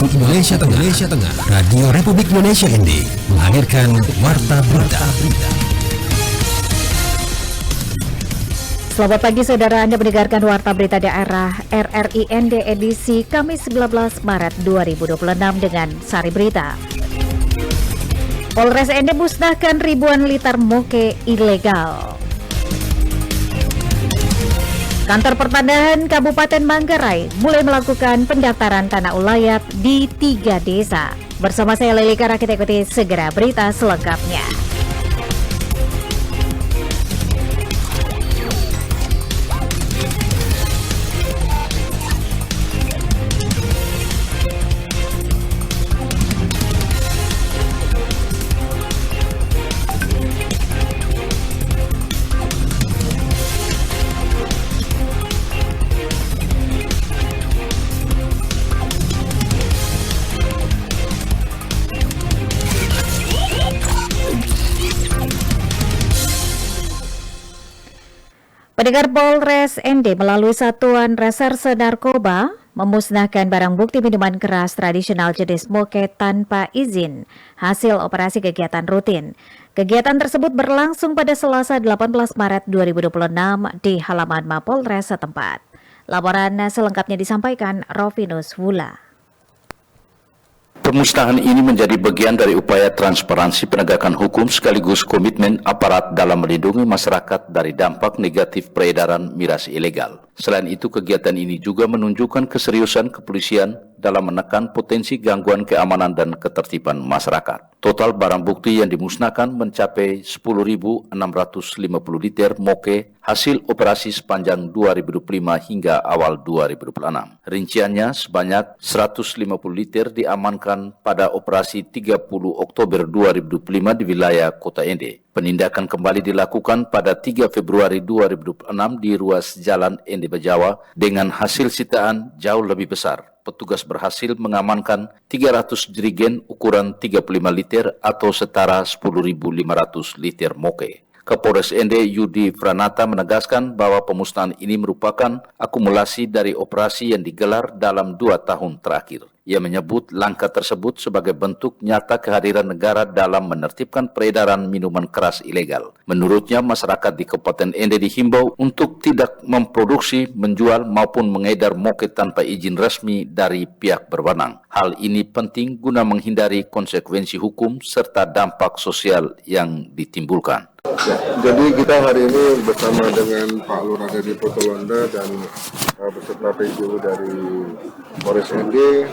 Indonesia Tengah. Radio Republik Indonesia ND menghadirkan Warta Berita. Selamat pagi saudara, Anda mendengarkan Warta Berita Daerah RRI ND edisi Kamis 19 Maret 2026 dengan sari berita. Polres ND musnahkan ribuan liter moke ilegal. Kantor Pertanahan Kabupaten Manggarai mulai melakukan pendaftaran tanah ulayat di 3 desa. Bersama saya Leli Kara, kita ikuti segera berita selengkapnya. Pendengar, Polres ND melalui Satuan Reserse Narkoba memusnahkan barang bukti minuman keras tradisional jenis moke tanpa izin hasil operasi kegiatan rutin. Kegiatan tersebut berlangsung pada Selasa 18 Maret 2026 di halaman Mapolres setempat. Laporan selengkapnya disampaikan Rovinus Wula. Pemusnahan ini menjadi bagian dari upaya transparansi penegakan hukum sekaligus komitmen aparat dalam melindungi masyarakat dari dampak negatif peredaran miras ilegal. Selain itu, kegiatan ini juga menunjukkan keseriusan kepolisian dalam menekan potensi gangguan keamanan dan ketertiban masyarakat. Total barang bukti yang dimusnahkan mencapai 10.650 liter moke hasil operasi sepanjang 2025 hingga awal 2026. Rinciannya sebanyak 150 liter diamankan pada operasi 30 Oktober 2025 di wilayah Kota ND. Penindakan kembali dilakukan pada 3 Februari 2026 di ruas Jalan ND Bajawa dengan hasil sitaan jauh lebih besar. Petugas berhasil mengamankan 300 jerigen ukuran 35 liter atau setara 10.500 liter moke. Kapolres ND Yudi Franata menegaskan bahwa pemusnahan ini merupakan akumulasi dari operasi yang digelar dalam 2 tahun terakhir. Ia menyebut langkah tersebut sebagai bentuk nyata kehadiran negara dalam menertibkan peredaran minuman keras ilegal. Menurutnya, masyarakat di Kabupaten ND dihimbau untuk tidak memproduksi, menjual maupun mengedar moke tanpa izin resmi dari pihak berwenang. Hal ini penting guna menghindari konsekuensi hukum serta dampak sosial yang ditimbulkan. Ya, jadi kita hari ini bersama dengan Pak Lurah dari Potolonda dan beserta PJU dari Polres ND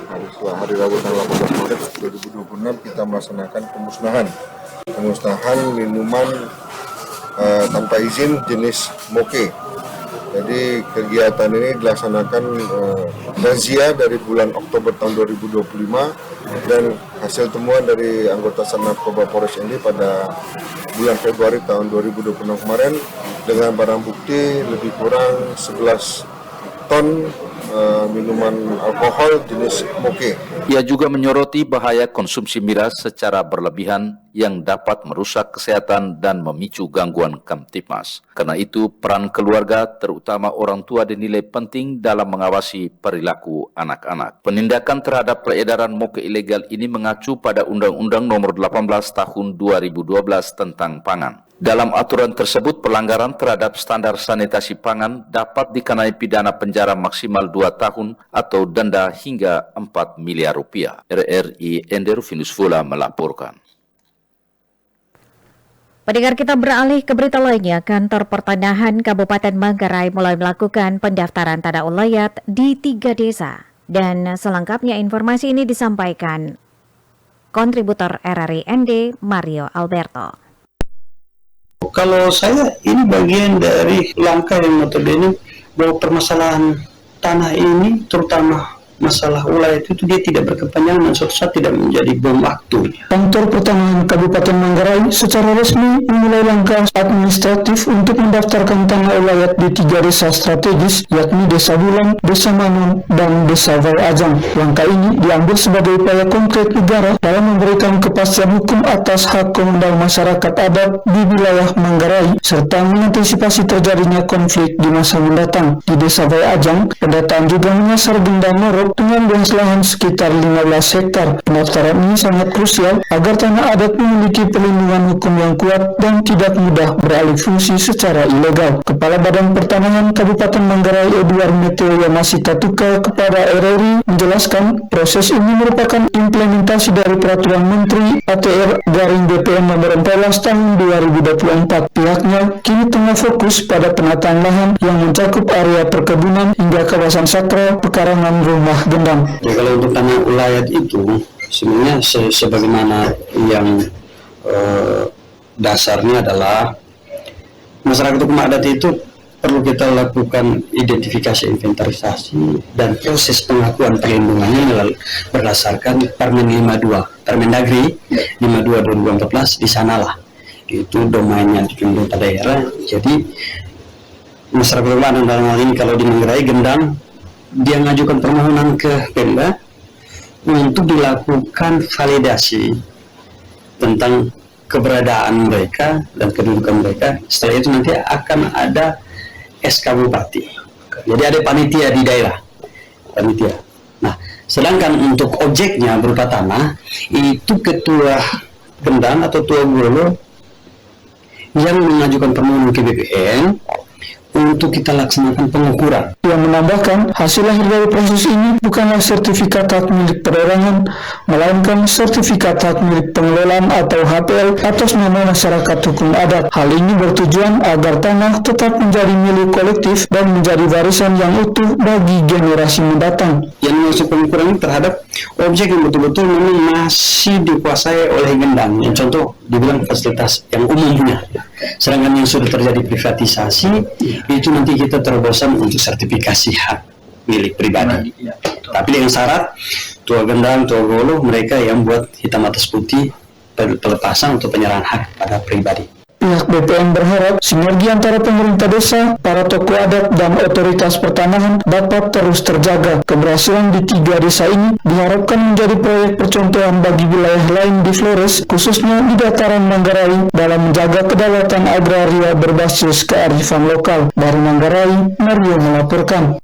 hari Rabu tanggal 18 Maret 2026 kita melaksanakan pemusnahan minuman tanpa izin jenis moke. Jadi kegiatan ini dilaksanakan razia dari bulan Oktober tahun 2025 dan hasil temuan dari anggota Sat Narkoba Polres ND pada bulan Februari tahun 2026 kemarin dengan barang bukti lebih kurang 11 ton minuman alkohol jenis moke. Ia juga menyoroti bahaya konsumsi miras secara berlebihan yang dapat merusak kesehatan dan memicu gangguan Kamtibmas. Karena itu, peran keluarga, terutama orang tua, dinilai penting dalam mengawasi perilaku anak-anak. Penindakan terhadap peredaran moke ilegal ini mengacu pada Undang-Undang Nomor 18 Tahun 2012 tentang Pangan. Dalam aturan tersebut, pelanggaran terhadap standar sanitasi pangan dapat dikenai pidana penjara maksimal 2 tahun atau denda hingga 4 miliar rupiah. RRI ND Rovinus Wula melaporkan. Pendengar, kita beralih ke berita lainnya. Kantor Pertanahan Kabupaten Manggarai mulai melakukan pendaftaran tanah ulayat di 3 desa. Dan selengkapnya informasi ini disampaikan kontributor RRI ND Mario Alberto. Kalau saya, ini bagian dari langkah yang notabene bahwa permasalahan tanah ini, terutama masalah ulayat itu dia tidak berkepanjangan dan suatu saat tidak menjadi bom waktunya. Kantor Pertanahan Kabupaten Manggarai secara resmi memulai langkah administratif untuk mendaftarkan tanah ulayat di 3 desa strategis, yakni Desa Bulan, Desa Manun, dan Desa Vai Ajang. Langkah ini diambil sebagai upaya konkret negara dalam memberikan kepastian hukum atas hak komunal masyarakat adat di wilayah Manggarai, serta mengantisipasi terjadinya konflik di masa mendatang. Di Desa Vai Ajang, pendataan juga menyasar Benda Norok Depok dengan luas lahan sekitar 15 hektar. Pendaftaran ini sangat krusial agar tanah adat memiliki perlindungan hukum yang kuat dan tidak mudah beralih fungsi secara ilegal. Kepala Badan Pertanahan Kabupaten Manggarai Edward Meteo Yamasi Tatuka kepada RRI menjelaskan proses ini merupakan implementasi dari Peraturan Menteri ATR/BPN nomor 14 tahun 2024. Pihaknya kini tengah fokus pada penataan lahan yang mencakup area perkebunan hingga kawasan sakral pekarangan rumah gendang. Ya, kalau untuk tanah ulayat itu sebenarnya sebagaimana yang dasarnya adalah masyarakat hukum adat itu perlu kita lakukan identifikasi, inventarisasi, dan proses pengakuan perlindungannya berdasarkan Permen 52, Permendagri 52 2014 di sanalah. Itu domainnya di pemerintah daerah. Jadi masyarakat hukum adat dalam hal ini kalau di Manggarai Gendang, dia mengajukan permohonan ke Pemda untuk dilakukan validasi tentang keberadaan mereka dan kedudukan mereka. Setelah itu nanti akan ada SK Bupati. Jadi ada panitia di daerah, panitia. Nah, sedangkan untuk objeknya berupa tanah, itu ketua Gendang atau tua Golo yang mengajukan permohonan ke BPN untuk kita laksanakan pengukuran. Ia menambahkan, hasil akhir dari proses ini bukanlah sertifikat hak milik perorangan, melainkan sertifikat hak milik pengelolaan atau HPL atas nama masyarakat hukum adat. Hal ini bertujuan agar tanah tetap menjadi milik kolektif dan menjadi warisan yang utuh bagi generasi mendatang. Yang masuk pengukuran terhadap objek yang betul-betul memang masih dikuasai oleh Gendang. Yang contoh, dibilang fasilitas yang umum punya. Sedangkan yang sudah terjadi privatisasi, itu nanti kita terobosan untuk sertifikasi hak milik pribadi. Tapi dengan syarat tua Gendang, tua Golo, mereka yang buat hitam atas putih pelepasan untuk penyerahan hak pada pribadi. Pihak BPN berharap sinergi antara pemerintah desa, para tokoh adat, dan otoritas pertanahan dapat terus terjaga. Keberhasilan di 3 desa ini diharapkan menjadi proyek percontohan bagi wilayah lain di Flores, khususnya di dataran Manggarai, dalam menjaga kedaulatan agraria berbasis kearifan lokal. Dari Manggarai, Mario melaporkan.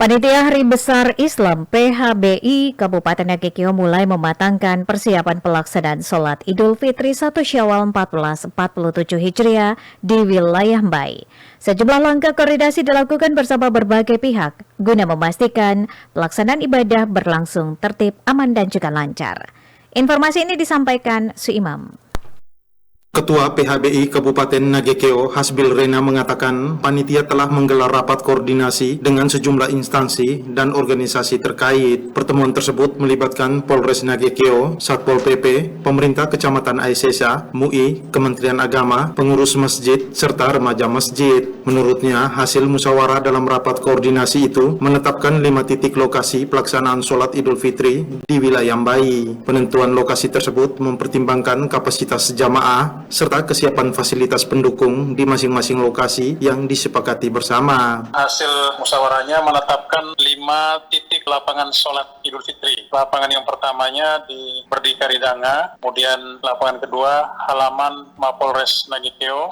Panitia Hari Besar Islam PHBI Kabupaten Nagekeo mulai mematangkan persiapan pelaksanaan sholat Idul Fitri 1 Syawal 1447 Hijriah di wilayah Mbai. Sejumlah langkah koordinasi dilakukan bersama berbagai pihak guna memastikan pelaksanaan ibadah berlangsung tertib, aman, dan juga lancar. Informasi ini disampaikan Suimam. Ketua PHBI Kabupaten Nagekeo, Hasbil Rena, mengatakan panitia telah menggelar rapat koordinasi dengan sejumlah instansi dan organisasi terkait. Pertemuan tersebut melibatkan Polres Nagekeo, Satpol PP, pemerintah Kecamatan Aisesa, MUI, Kementerian Agama, pengurus masjid, serta remaja masjid. Menurutnya, hasil musyawarah dalam rapat koordinasi itu menetapkan 5 titik lokasi pelaksanaan sholat Idul Fitri di wilayah Mbai. Penentuan lokasi tersebut mempertimbangkan kapasitas jamaah serta kesiapan fasilitas pendukung di masing-masing lokasi yang disepakati bersama. Hasil musyawarahnya menetapkan 5 titik lapangan sholat Idul Fitri. Lapangan yang pertamanya di Berdikari Danga, kemudian lapangan kedua halaman Mapolres Nagekeo,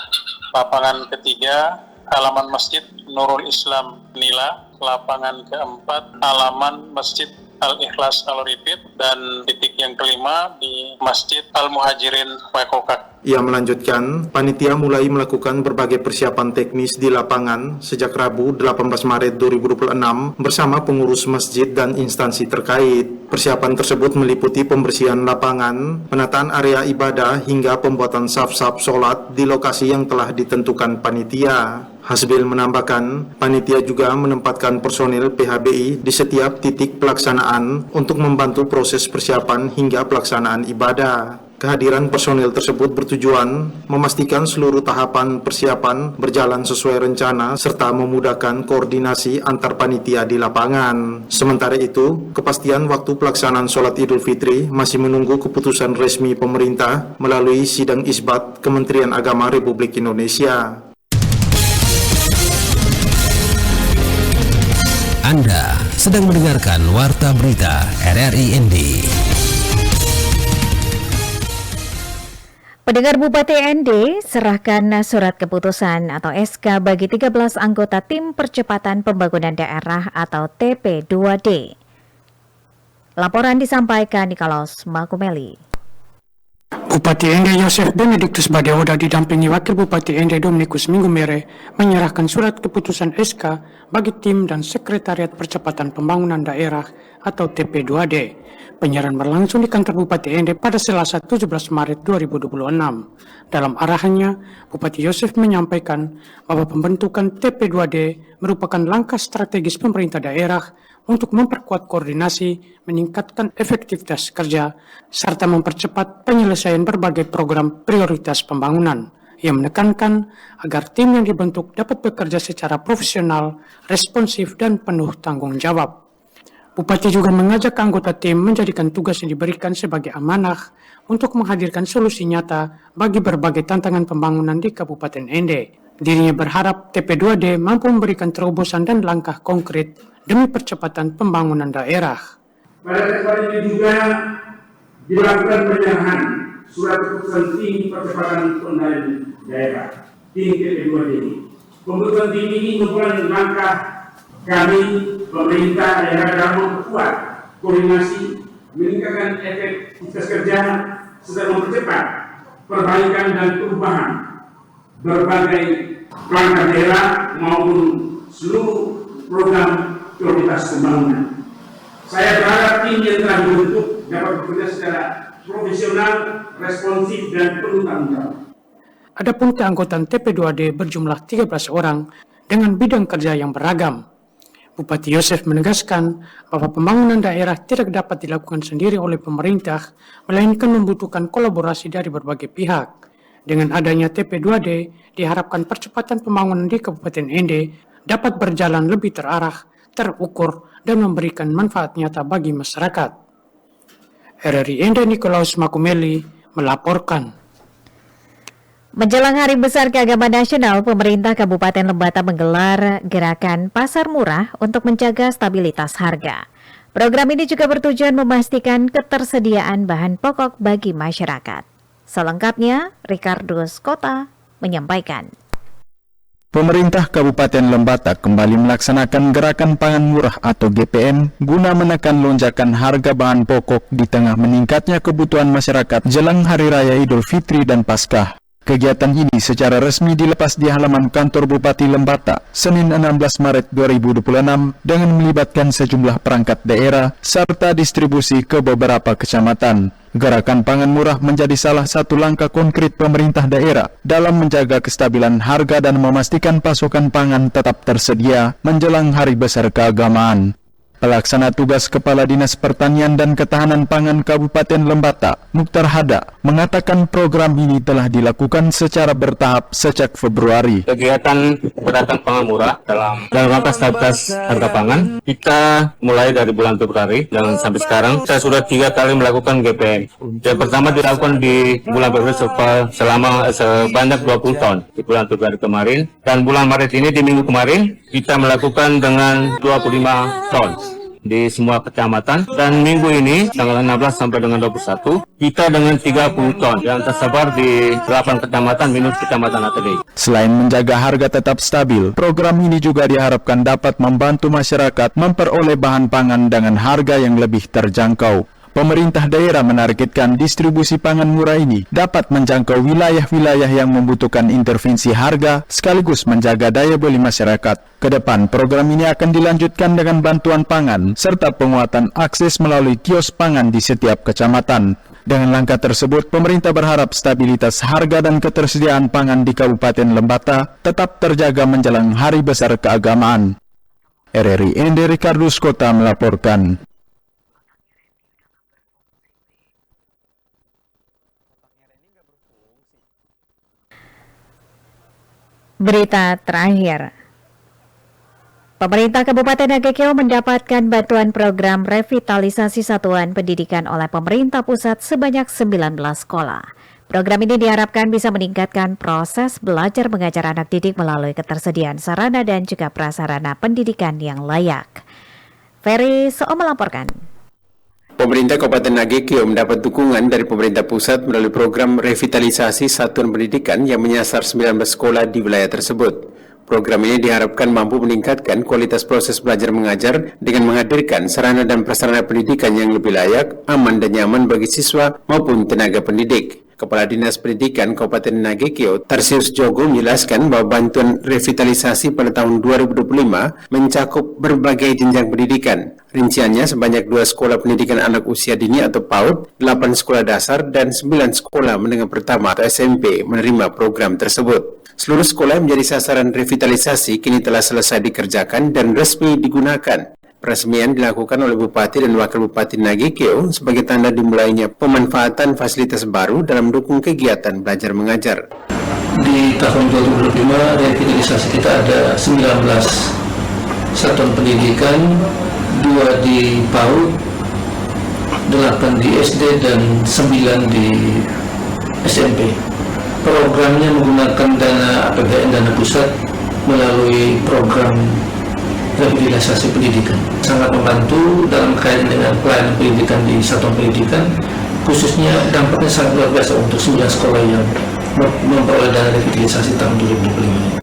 lapangan ketiga halaman Masjid Nurul Islam Nila, lapangan keempat halaman Masjid Al-Ikhlas Al-Ripit, dan titik yang kelima di Masjid Al-Muhajirin Fakokak. Ia melanjutkan, panitia mulai melakukan berbagai persiapan teknis di lapangan sejak Rabu 18 Maret 2026 bersama pengurus masjid dan instansi terkait. Persiapan tersebut meliputi pembersihan lapangan, penataan area ibadah, hingga pembuatan saf-saf sholat di lokasi yang telah ditentukan panitia. Hasbil menambahkan, panitia juga menempatkan personil PHBI di setiap titik pelaksanaan untuk membantu proses persiapan hingga pelaksanaan ibadah. Kehadiran personil tersebut bertujuan memastikan seluruh tahapan persiapan berjalan sesuai rencana serta memudahkan koordinasi antar panitia di lapangan. Sementara itu, kepastian waktu pelaksanaan sholat Idul Fitri masih menunggu keputusan resmi pemerintah melalui Sidang Isbat Kementerian Agama Republik Indonesia. Anda sedang mendengarkan Warta Berita RRI ND. Pendengar, Bupati ND serahkan surat keputusan atau SK bagi 13 anggota Tim Percepatan Pembangunan Daerah atau TP2D. Laporan disampaikan Nikolaus Makumeli. Bupati ND Yosef Benediktus Badeoda didampingi Wakil Bupati ND Dominikus Minggumere menyerahkan surat keputusan SK bagi tim dan Sekretariat Percepatan Pembangunan Daerah atau TP2D. Penyerahan berlangsung di kantor Bupati ND pada Selasa 17 Maret 2026. Dalam arahannya, Bupati Yosef menyampaikan bahwa pembentukan TP2D merupakan langkah strategis pemerintah daerah untuk memperkuat koordinasi, meningkatkan efektivitas kerja, serta mempercepat penyelesaian berbagai program prioritas pembangunan. Ia menekankan agar tim yang dibentuk dapat bekerja secara profesional, responsif, dan penuh tanggung jawab. Bupati juga mengajak anggota tim menjadikan tugas yang diberikan sebagai amanah untuk menghadirkan solusi nyata bagi berbagai tantangan pembangunan di Kabupaten ND. Dirinya berharap TP2D mampu memberikan terobosan dan langkah konkret demi percepatan pembangunan daerah. Pada kesempatan ini juga dilakukan penyerahan surat keputusan tim percepatan pembangunan daerah, tim TP2D. Pembentukan tim ini merupakan langkah kami pemerintah daerah dalam memperkuat koordinasi, meningkatkan efektivitas kerja, serta mempercepat perbaikan dan perubahan berbagai perangkat daerah maupun seluruh program prioritas pembangunan. Saya berharap tim yang telah dibentuk dapat bekerja secara profesional, responsif, dan penuh tanggung jawab. Adapun keanggotaan TP2D berjumlah 13 orang dengan bidang kerja yang beragam. Bupati Yosef menegaskan bahwa pembangunan daerah tidak dapat dilakukan sendiri oleh pemerintah, melainkan membutuhkan kolaborasi dari berbagai pihak. Dengan adanya TP2D, diharapkan percepatan pembangunan di Kabupaten ND dapat berjalan lebih terarah, terukur, dan memberikan manfaat nyata bagi masyarakat. RRI ND Nikolaus Makumeli melaporkan. Menjelang Hari Besar Keagamaan Nasional, pemerintah Kabupaten Lembata menggelar gerakan Pasar Murah untuk menjaga stabilitas harga. Program ini juga bertujuan memastikan ketersediaan bahan pokok bagi masyarakat. Selengkapnya, Ricardus Kota menyampaikan. Pemerintah Kabupaten Lembata kembali melaksanakan gerakan pangan murah atau GPM guna menekan lonjakan harga bahan pokok di tengah meningkatnya kebutuhan masyarakat jelang Hari Raya Idul Fitri dan Paskah. Kegiatan ini secara resmi dilepas di halaman kantor Bupati Lembata, Senin 16 Maret 2026 dengan melibatkan sejumlah perangkat daerah serta distribusi ke beberapa kecamatan. Gerakan pangan murah menjadi salah satu langkah konkret pemerintah daerah dalam menjaga kestabilan harga dan memastikan pasokan pangan tetap tersedia menjelang Hari Besar Keagamaan. Pelaksana tugas Kepala Dinas Pertanian dan Ketahanan Pangan Kabupaten Lembata, Mukhtar Hada, mengatakan program ini telah dilakukan secara bertahap sejak Februari. Kegiatan gerakan pangan murah dalam rangka stabilitas harga pangan kita mulai dari bulan Februari dan sampai sekarang saya sudah 3 kali melakukan GPM. Yang pertama dilakukan di bulan Februari sebanyak 20 ton di bulan Februari kemarin, dan bulan Maret ini di minggu kemarin kita melakukan dengan 25 ton di semua kecamatan, dan minggu ini tanggal 16 sampai dengan 21 kita dengan 30 ton yang tersebar di 8 kecamatan minus kecamatan ATD. Selain menjaga harga tetap stabil, program ini juga diharapkan dapat membantu masyarakat memperoleh bahan pangan dengan harga yang lebih terjangkau. Pemerintah daerah menargetkan distribusi pangan murah ini dapat menjangkau wilayah-wilayah yang membutuhkan intervensi harga sekaligus menjaga daya beli masyarakat. Kedepan, program ini akan dilanjutkan dengan bantuan pangan serta penguatan akses melalui kios pangan di setiap kecamatan. Dengan langkah tersebut, pemerintah berharap stabilitas harga dan ketersediaan pangan di Kabupaten Lembata tetap terjaga menjelang Hari Besar Keagamaan. RRI ND Ricardus Kota melaporkan. Berita terakhir. Pemerintah Kabupaten Nagekeo mendapatkan bantuan program revitalisasi satuan pendidikan oleh pemerintah pusat sebanyak 19 sekolah. Program ini diharapkan bisa meningkatkan proses belajar mengajar anak didik melalui ketersediaan sarana dan juga prasarana pendidikan yang layak. Ferry Soo melaporkan. Pemerintah Kabupaten Nagekeo mendapat dukungan dari pemerintah pusat melalui program revitalisasi satuan pendidikan yang menyasar 19 sekolah di wilayah tersebut. Program ini diharapkan mampu meningkatkan kualitas proses belajar mengajar dengan menghadirkan sarana dan prasarana pendidikan yang lebih layak, aman dan nyaman bagi siswa maupun tenaga pendidik. Kepala Dinas Pendidikan Kabupaten Nagekeo, Tarsius Jogo, menjelaskan bahwa bantuan revitalisasi pada tahun 2025 mencakup berbagai jenjang pendidikan. Rinciannya sebanyak 2 sekolah pendidikan anak usia dini atau PAUD, 8 sekolah dasar, dan 9 sekolah menengah pertama atau SMP menerima program tersebut. Seluruh sekolah yang menjadi sasaran revitalisasi kini telah selesai dikerjakan dan resmi digunakan. Peresmian dilakukan oleh Bupati dan Wakil Bupati Nagekeo sebagai tanda dimulainya pemanfaatan fasilitas baru dalam mendukung kegiatan belajar mengajar. Di tahun 2025 revitalisasi kita ada 19 satuan pendidikan, 2 di PAUD, 8 di SD dan 9 di SMP. Programnya menggunakan dana APBN, dana pusat melalui program revitalisasi pendidikan. Sangat membantu dalam kaitan dengan pelayanan pendidikan di satuan pendidikan, khususnya dampaknya sangat luar biasa untuk 9 sekolah yang memperoleh dana revitalisasi tahun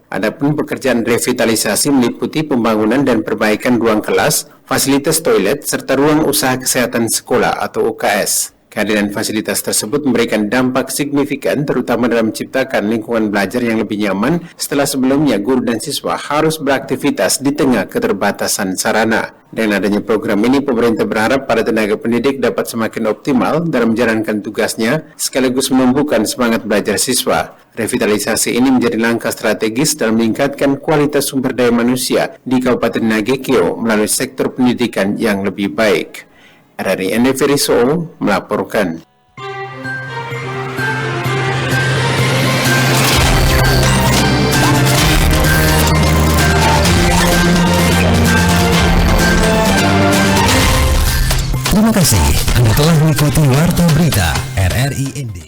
2025. Adapun pekerjaan revitalisasi meliputi pembangunan dan perbaikan ruang kelas, fasilitas toilet, serta ruang usaha kesehatan sekolah atau UKS. Kehadiran fasilitas tersebut memberikan dampak signifikan terutama dalam menciptakan lingkungan belajar yang lebih nyaman setelah sebelumnya guru dan siswa harus beraktivitas di tengah keterbatasan sarana. Dengan adanya program ini, pemerintah berharap para tenaga pendidik dapat semakin optimal dalam menjalankan tugasnya sekaligus menumbuhkan semangat belajar siswa. Revitalisasi ini menjadi langkah strategis dalam meningkatkan kualitas sumber daya manusia di Kabupaten Nagekeo melalui sektor pendidikan yang lebih baik. RRI Endeveriso melaporkan. Terima kasih Anda telah mengikuti Warta Berita RRI ND.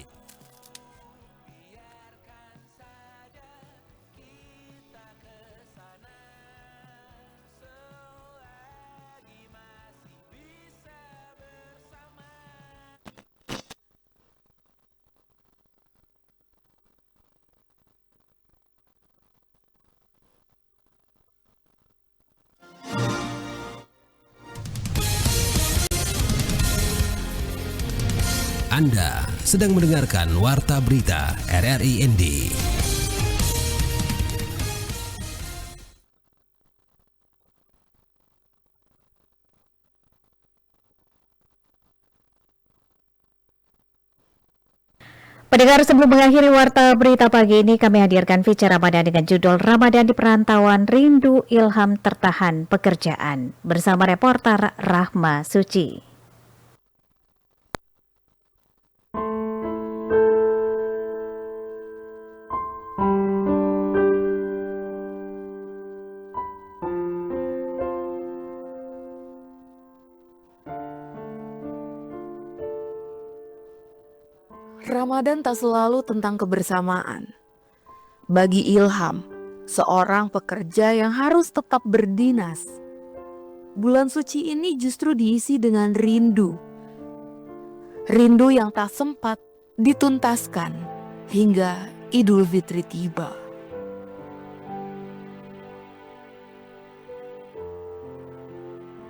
Anda sedang mendengarkan Warta Berita RRI ND. Pendengar, sebelum mengakhiri Warta Berita pagi ini, kami hadirkan feature Ramadan dengan judul Ramadan di Perantauan, Rindu Ilham Tertahan Pekerjaan bersama reporter Rahma Suci. Ramadan tak selalu tentang kebersamaan. Bagi Ilham, seorang pekerja yang harus tetap berdinas, bulan suci ini justru diisi dengan rindu. Rindu yang tak sempat dituntaskan hingga Idul Fitri tiba.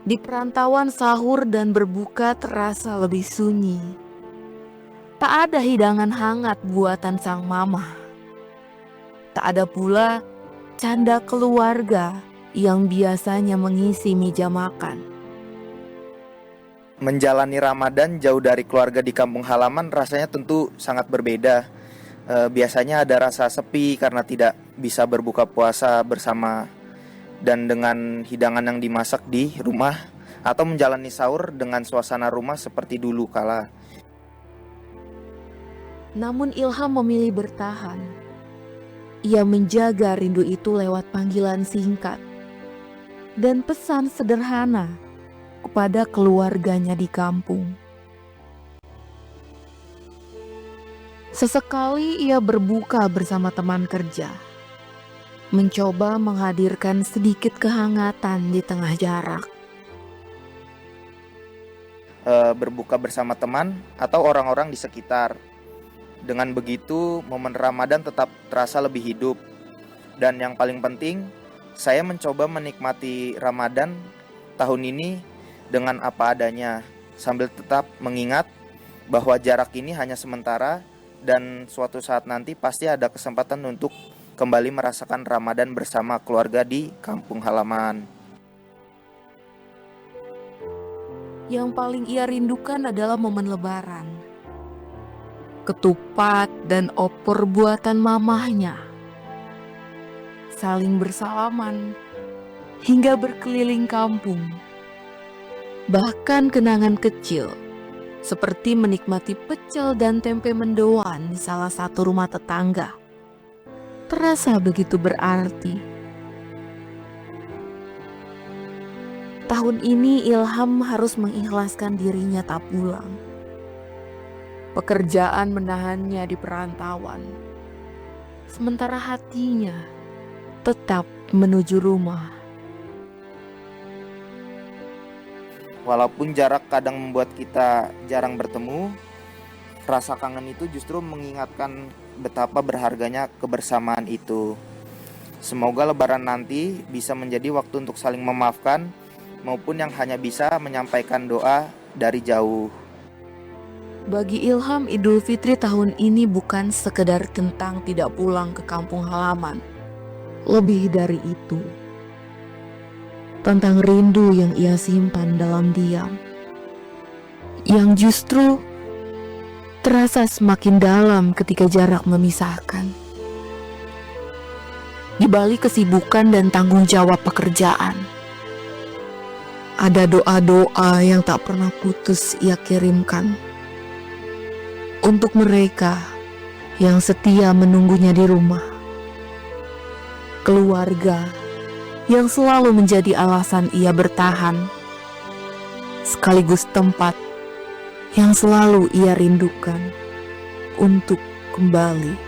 Di perantauan, sahur dan berbuka terasa lebih sunyi. Tak ada hidangan hangat buatan sang mama. Tak ada pula canda keluarga yang biasanya mengisi meja makan. Menjalani Ramadan jauh dari keluarga di kampung halaman rasanya tentu sangat berbeda. Biasanya ada rasa sepi karena tidak bisa berbuka puasa bersama dan dengan hidangan yang dimasak di rumah, atau menjalani sahur dengan suasana rumah seperti dulu kala. Namun Ilham memilih bertahan. Ia menjaga rindu itu lewat panggilan singkat dan pesan sederhana kepada keluarganya di kampung. Sesekali ia berbuka bersama teman kerja, mencoba menghadirkan sedikit kehangatan di tengah jarak. berbuka bersama teman atau orang-orang di sekitar. Dengan begitu, momen Ramadan tetap terasa lebih hidup. Dan yang paling penting, saya mencoba menikmati Ramadan tahun ini dengan apa adanya, sambil tetap mengingat bahwa jarak ini hanya sementara dan suatu saat nanti pasti ada kesempatan untuk kembali merasakan Ramadan bersama keluarga di kampung halaman. Yang paling ia rindukan adalah momen Lebaran. Ketupat dan opor buatan mamahnya. Saling bersalaman hingga berkeliling kampung. Bahkan kenangan kecil seperti menikmati pecel dan tempe mendoan di salah satu rumah tetangga terasa begitu berarti. Tahun ini Ilham harus mengikhlaskan dirinya tak pulang. Pekerjaan menahannya di perantauan, sementara hatinya tetap menuju rumah. Walaupun jarak kadang membuat kita jarang bertemu, rasa kangen itu justru mengingatkan betapa berharganya kebersamaan itu. Semoga Lebaran nanti bisa menjadi waktu untuk saling memaafkan, maupun yang hanya bisa menyampaikan doa dari jauh. Bagi Ilham, Idul Fitri tahun ini bukan sekedar tentang tidak pulang ke kampung halaman. Lebih dari itu, tentang rindu yang ia simpan dalam diam, yang justru terasa semakin dalam ketika jarak memisahkan. Di balik kesibukan dan tanggung jawab pekerjaan, ada doa-doa yang tak pernah putus ia kirimkan untuk mereka yang setia menunggunya di rumah, keluarga yang selalu menjadi alasan ia bertahan, sekaligus tempat yang selalu ia rindukan untuk kembali.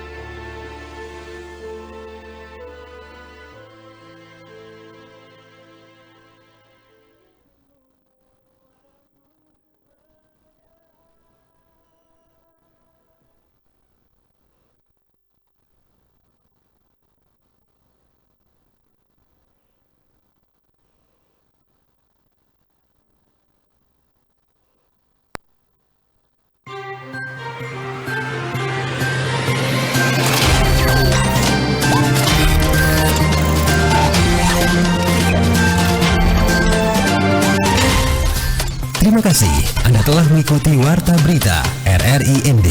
Terima kasih Anda telah mengikuti Warta Berita RRI ND.